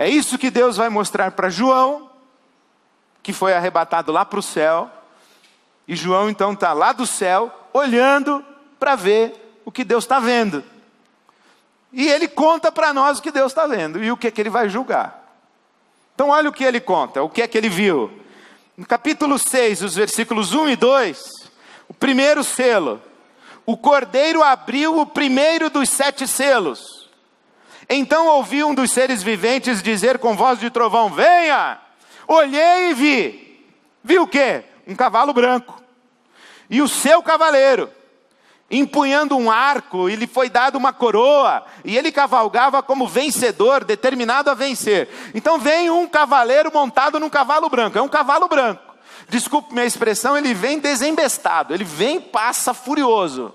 É isso que Deus vai mostrar para João, que foi arrebatado lá para o céu. E João então está lá do céu, olhando para ver o que Deus está vendo. E ele conta para nós o que Deus está vendo e o que é que ele vai julgar. Então olha o que ele conta, o que é que ele viu. No capítulo 6, os versículos 1 e 2, o primeiro selo. O cordeiro abriu o primeiro dos 7 selos. Então ouvi um dos seres viventes dizer com voz de trovão: venha! Olhei e vi. Vi o quê? Um cavalo branco. E o seu cavaleiro, empunhando um arco, e lhe foi dado uma coroa, e ele cavalgava como vencedor, determinado a vencer. Então vem um cavaleiro montado num cavalo branco. É um cavalo branco. Desculpe minha expressão, ele vem desembestado. Ele vem e passa furioso.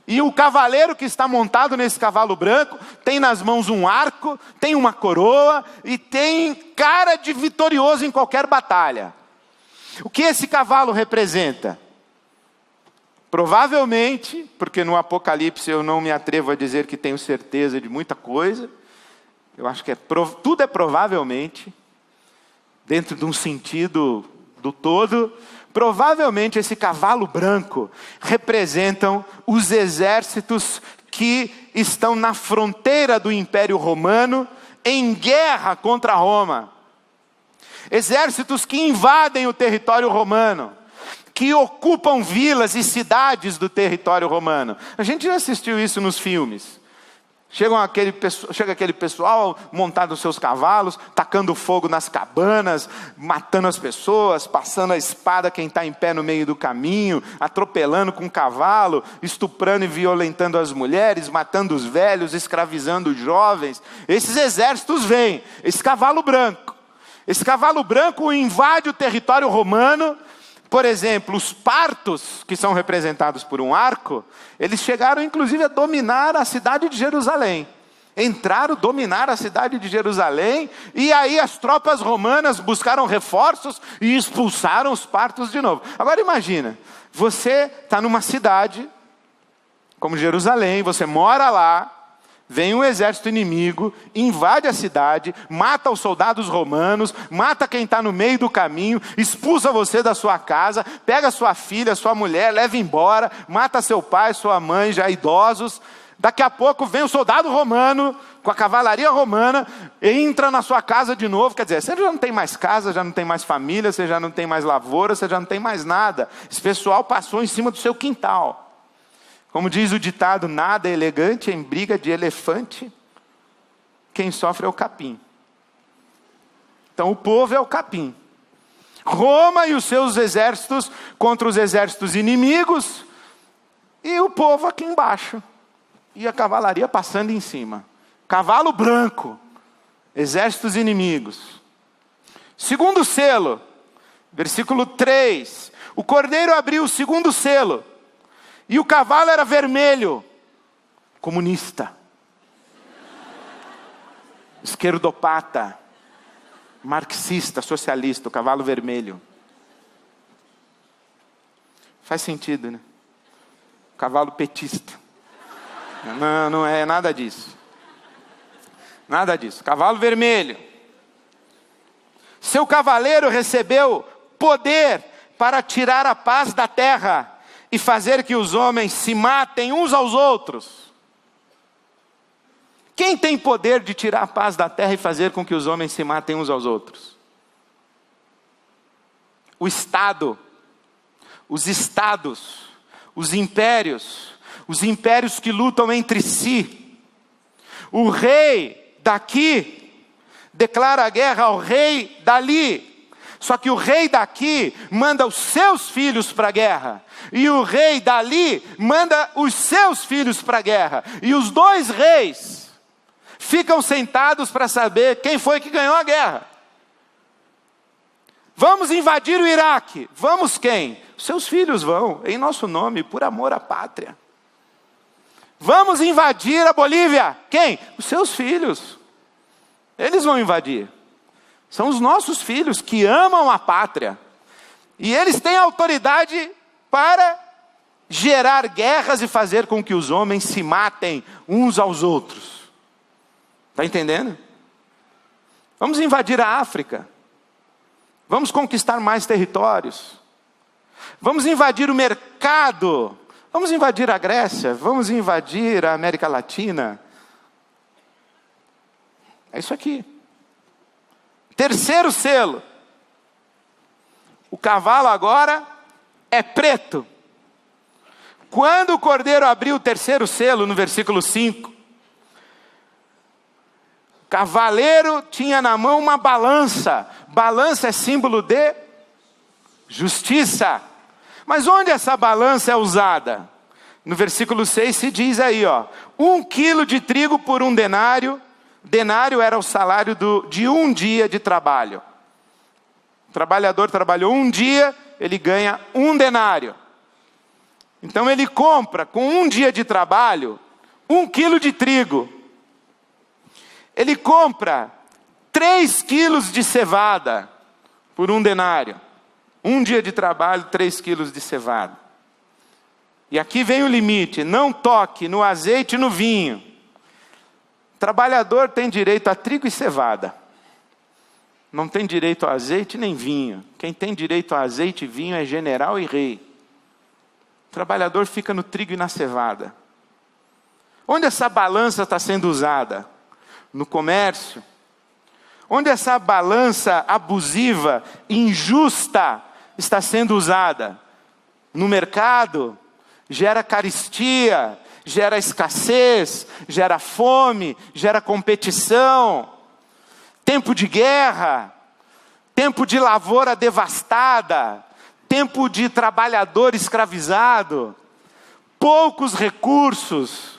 E o cavaleiro que está montado nesse cavalo branco tem nas mãos um arco, tem uma coroa e tem cara de vitorioso em qualquer batalha. O que esse cavalo representa? Provavelmente, porque no Apocalipse eu não me atrevo a dizer que tenho certeza de muita coisa, eu acho que tudo é provavelmente, dentro de um sentido do todo. Provavelmente esse cavalo branco representam os exércitos que estão na fronteira do Império Romano, em guerra contra Roma. Exércitos que invadem o território romano, que ocupam vilas e cidades do território romano. A gente já assistiu isso nos filmes. Chega aquele pessoal montado nos seus cavalos, tacando fogo nas cabanas, matando as pessoas, passando a espada quem está em pé no meio do caminho, atropelando com o cavalo, estuprando e violentando as mulheres, matando os velhos, escravizando os jovens. Esses exércitos vêm, esse cavalo branco. Esse cavalo branco invade o território romano. Por exemplo, os partos, que são representados por um arco, eles chegaram inclusive a dominar a cidade de Jerusalém. Entraram, dominaram a cidade de Jerusalém, e aí as tropas romanas buscaram reforços e expulsaram os partos de novo. Agora imagina, você está numa cidade, como Jerusalém, você mora lá, vem um exército inimigo, invade a cidade, mata os soldados romanos, mata quem está no meio do caminho, expulsa você da sua casa, pega sua filha, sua mulher, leva embora, mata seu pai, sua mãe, já idosos. Daqui a pouco vem o soldado romano, com a cavalaria romana, entra na sua casa de novo. Quer dizer, você já não tem mais casa, já não tem mais família, você já não tem mais lavoura, você já não tem mais nada. Esse pessoal passou em cima do seu quintal. Como diz o ditado, nada é elegante em briga de elefante, quem sofre é o capim. Então o povo é o capim. Roma e os seus exércitos contra os exércitos inimigos, e o povo aqui embaixo. E a cavalaria passando em cima. Cavalo branco, exércitos inimigos. Segundo selo, versículo 3. O cordeiro abriu o segundo selo. E o cavalo era vermelho, comunista, esquerdopata, marxista, socialista, o cavalo vermelho. Faz sentido, né? Cavalo petista. Não, não é nada disso. Nada disso. Cavalo vermelho. Seu cavaleiro recebeu poder para tirar a paz da terra e fazer que os homens se matem uns aos outros. Quem tem poder de tirar a paz da terra e fazer com que os homens se matem uns aos outros? O Estado, os estados, os impérios que lutam entre si. O rei daqui declara guerra ao rei dali. Só que o rei daqui manda os seus filhos para a guerra. E o rei dali manda os seus filhos para a guerra. E os dois reis ficam sentados para saber quem foi que ganhou a guerra. Vamos invadir o Iraque. Vamos quem? Seus filhos vão, em nosso nome, por amor à pátria. Vamos invadir a Bolívia. Quem? Os seus filhos. Eles vão invadir. São os nossos filhos que amam a pátria. E eles têm autoridade para gerar guerras e fazer com que os homens se matem uns aos outros. Está entendendo? Vamos invadir a África. Vamos conquistar mais territórios. Vamos invadir o mercado. Vamos invadir a Grécia. Vamos invadir a América Latina. É isso aqui. Terceiro selo. O cavalo agora é preto. Quando o cordeiro abriu o terceiro selo, no versículo 5, o cavaleiro tinha na mão uma balança. Balança é símbolo de justiça. Mas onde essa balança é usada? No versículo 6 se diz aí, 1 quilo de trigo por 1 denário. Denário era o salário de um dia de trabalho. O trabalhador trabalhou um dia, ele ganha 1 denário. Então ele compra com um dia de trabalho 1 quilo de trigo. Ele compra 3 quilos de cevada por 1 denário. Um dia de trabalho, 3 quilos de cevada. E aqui vem o limite: não toque no azeite e no vinho. O trabalhador tem direito a trigo e cevada. Não tem direito a azeite nem vinho. Quem tem direito a azeite e vinho é general e rei. O trabalhador fica no trigo e na cevada. Onde essa balança está sendo usada? No comércio. Onde essa balança abusiva, injusta, está sendo usada? No mercado. Gera carestia, gera escassez, gera fome, gera competição. Tempo de guerra, tempo de lavoura devastada, tempo de trabalhador escravizado, poucos recursos,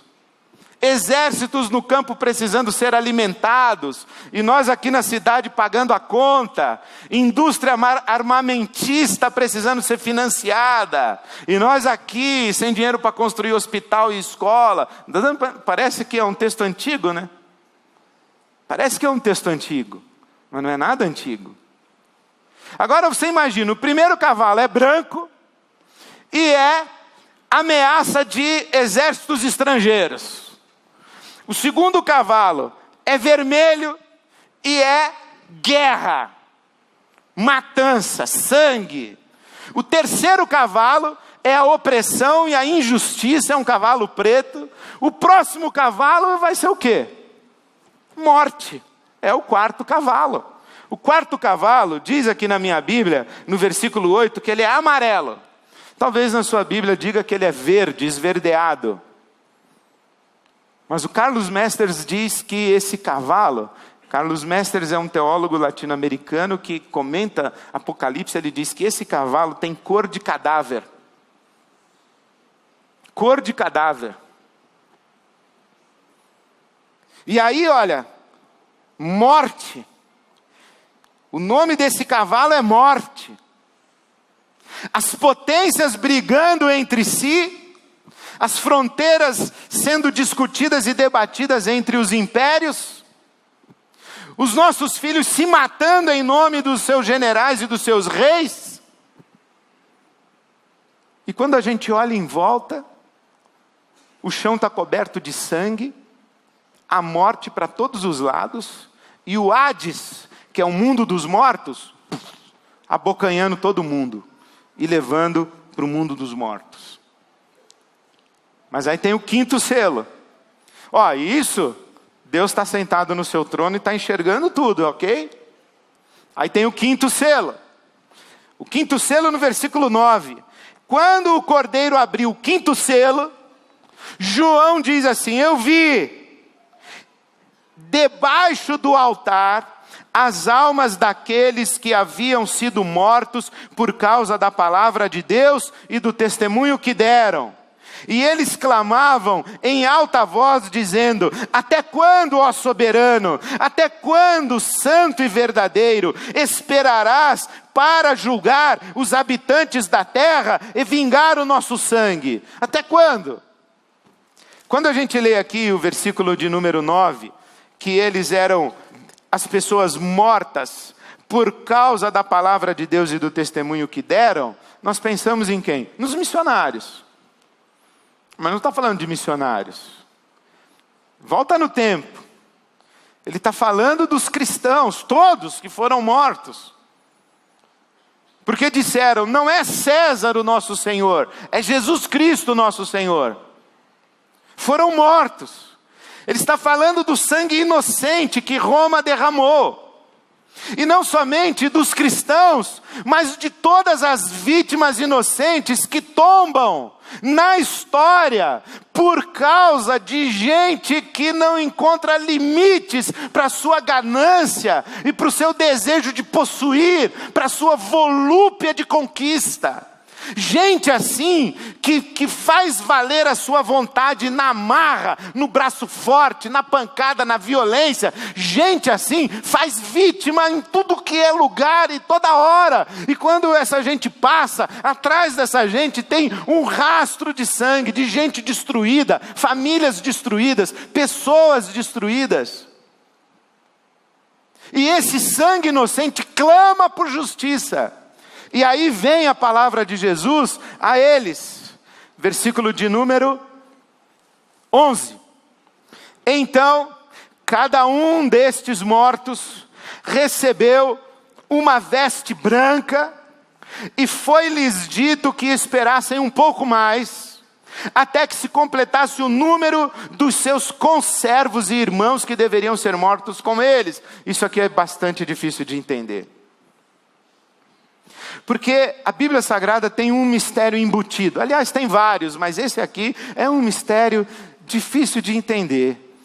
exércitos no campo precisando ser alimentados, e nós aqui na cidade pagando a conta, indústria armamentista precisando ser financiada, e nós aqui sem dinheiro para construir hospital e escola. Parece que é um texto antigo, né? Parece que é um texto antigo, mas não é nada antigo. Agora você imagina, o primeiro cavalo é branco e é ameaça de exércitos estrangeiros. O segundo cavalo é vermelho e é guerra, matança, sangue. O terceiro cavalo é a opressão e a injustiça, é um cavalo preto. O próximo cavalo vai ser o quê? Morte. É o quarto cavalo. O quarto cavalo, diz aqui na minha Bíblia, no versículo 8, que ele é amarelo. Talvez na sua Bíblia diga que ele é verde, esverdeado. Mas o Carlos Mesters diz que esse cavalo, Carlos Mesters é um teólogo latino-americano que comenta Apocalipse, ele diz que esse cavalo tem cor de cadáver. Cor de cadáver. E aí, olha, morte. O nome desse cavalo é morte. As potências brigando entre si, as fronteiras sendo discutidas e debatidas entre os impérios, os nossos filhos se matando em nome dos seus generais e dos seus reis. E quando a gente olha em volta, o chão está coberto de sangue, a morte para todos os lados, e o Hades, que é o mundo dos mortos, abocanhando todo mundo e levando para o mundo dos mortos. Mas aí tem o quinto selo. Isso, Deus está sentado no seu trono e está enxergando tudo, ok? Aí tem o quinto selo. O quinto selo no versículo 9. Quando o cordeiro abriu o quinto selo, João diz assim: eu vi debaixo do altar as almas daqueles que haviam sido mortos por causa da palavra de Deus e do testemunho que deram. E eles clamavam em alta voz, dizendo: até quando, ó soberano, até quando, santo e verdadeiro, esperarás para julgar os habitantes da terra e vingar o nosso sangue? Até quando? Quando a gente lê aqui o versículo de número 9, que eles eram as pessoas mortas por causa da palavra de Deus e do testemunho que deram, nós pensamos em quem? Nos missionários. Mas não está falando de missionários. Volta no tempo. Ele está falando dos cristãos, todos que foram mortos. Porque disseram, não é César o nosso Senhor, é Jesus Cristo o nosso Senhor. Foram mortos. Ele está falando do sangue inocente que Roma derramou. E não somente dos cristãos, mas de todas as vítimas inocentes que tombam na história por causa de gente que não encontra limites para a sua ganância e para o seu desejo de possuir, para a sua volúpia de conquista. Gente assim, que faz valer a sua vontade na marra, no braço forte, na pancada, na violência. Gente assim, faz vítima em tudo que é lugar e toda hora. E quando essa gente passa, atrás dessa gente tem um rastro de sangue, de gente destruída, famílias destruídas, pessoas destruídas. E esse sangue inocente clama por justiça. E aí vem a palavra de Jesus a eles. Versículo de número 11. Então, cada um destes mortos recebeu uma veste branca, e foi-lhes dito que esperassem um pouco mais, até que se completasse o número dos seus conservos e irmãos que deveriam ser mortos com eles. Isso aqui é bastante difícil de entender. Porque a Bíblia Sagrada tem um mistério embutido. Aliás, tem vários, mas esse aqui é um mistério difícil de entender.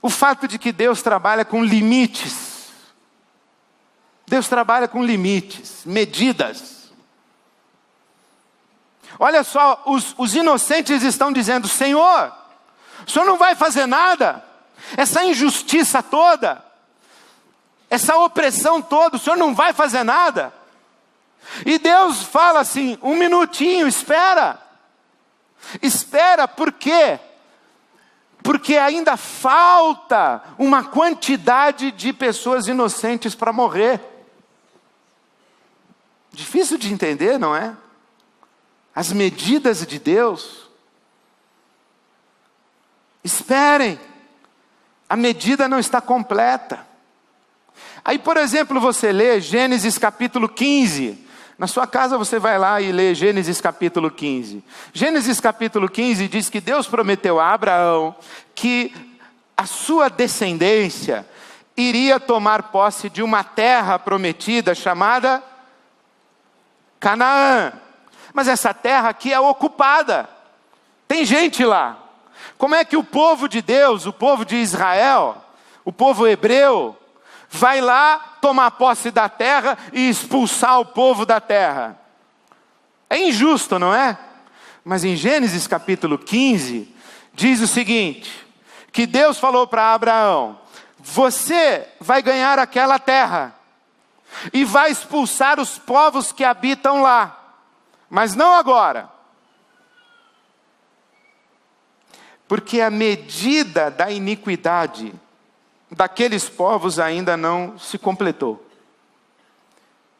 O fato de que Deus trabalha com limites. Deus trabalha com limites, medidas. Olha só, os inocentes estão dizendo, Senhor, o Senhor não vai fazer nada? Essa injustiça toda, essa opressão toda, o Senhor não vai fazer nada? E Deus fala assim, um minutinho, espera. Espera, por quê? Porque ainda falta uma quantidade de pessoas inocentes para morrer. Difícil de entender, não é? As medidas de Deus. Esperem, a medida não está completa. Aí, por exemplo, você lê Gênesis capítulo 15. Na sua casa você vai lá e lê Gênesis capítulo 15. Gênesis capítulo 15 diz que Deus prometeu a Abraão que a sua descendência iria tomar posse de uma terra prometida chamada Canaã. Mas essa terra aqui é ocupada. Tem gente lá. Como é que o povo de Deus, o povo de Israel, o povo hebreu, vai lá tomar posse da terra e expulsar o povo da terra? É injusto, não é? Mas em Gênesis capítulo 15, diz o seguinte, que Deus falou para Abraão, você vai ganhar aquela terra, e vai expulsar os povos que habitam lá, mas não agora. Porque a medida da iniquidade daqueles povos ainda não se completou.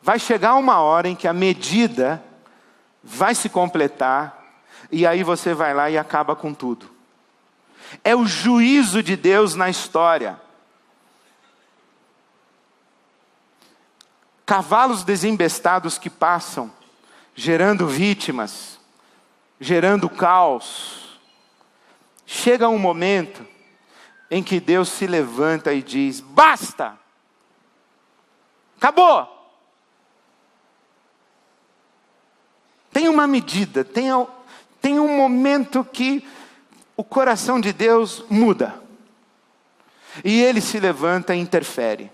Vai chegar uma hora em que a medida vai se completar, e aí você vai lá e acaba com tudo. É o juízo de Deus na história. Cavalos desembestados que passam, gerando vítimas, gerando caos. Chega um momento em que Deus se levanta e diz, basta! Acabou! Tem uma medida, tem um momento que o coração de Deus muda. E Ele se levanta e interfere.